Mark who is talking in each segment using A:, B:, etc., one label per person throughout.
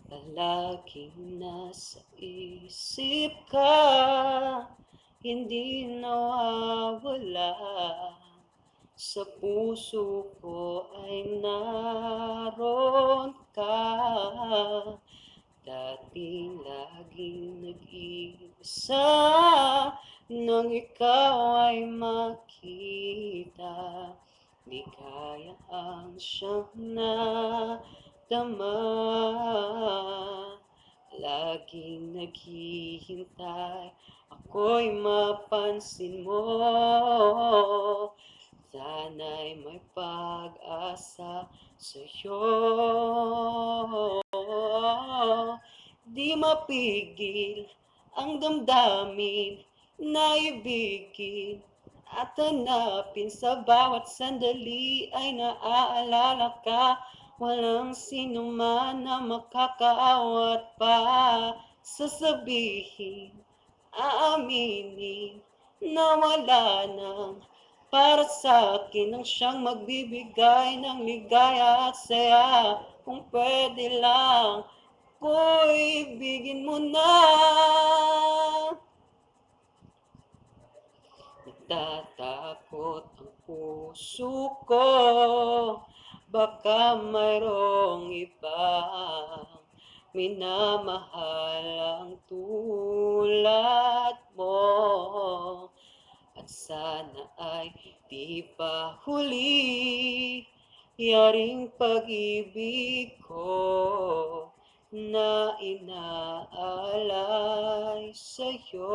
A: Palaging nasa isip ka, hindi nawawala. Sa puso ko ay naroon ka. Dati laging nag-iisa, nang ikaw ay makita. Di kaya ang siyang nadama. Laging naghihintay, ako'y mapansin mo. Sana'y may pag-asa sa'yo. Di mapigil ang damdamin na ibigin at hanapin. Sa bawat sandali ay naaalala ka. Walang sino man na makakaawat pa. Sasabihin, aaminin na wala nang para sa akin ang siyang magbibigay ng ligaya at saya. Kung pwede lang, ko'y ibigin mo na. Natatakot ang puso ko, baka mayroong ibang minamahal ang tulad mo. At sana ay di pa huli yaring pag-ibig ko na inaalay sa'yo.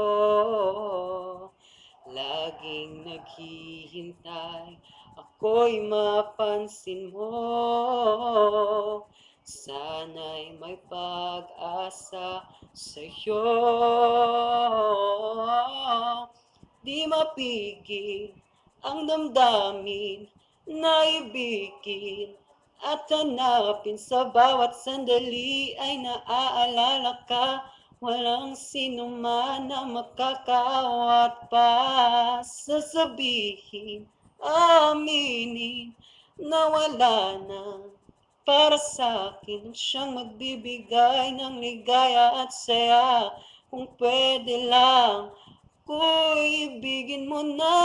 A: Laging naghihintay, ako'y mapansin mo. Sana'y may pag-asa sa'yo. Di mapigil ang damdamin na ibigin at hanapin. Sa bawat sandali ay naaalala ka. Walang sino man na makakaawat pa. Sasabihin, aminin na wala na para sa akin ang siyang magbibigay ng ligaya at saya. Kung pwede lang, ko'y ibigin mo na.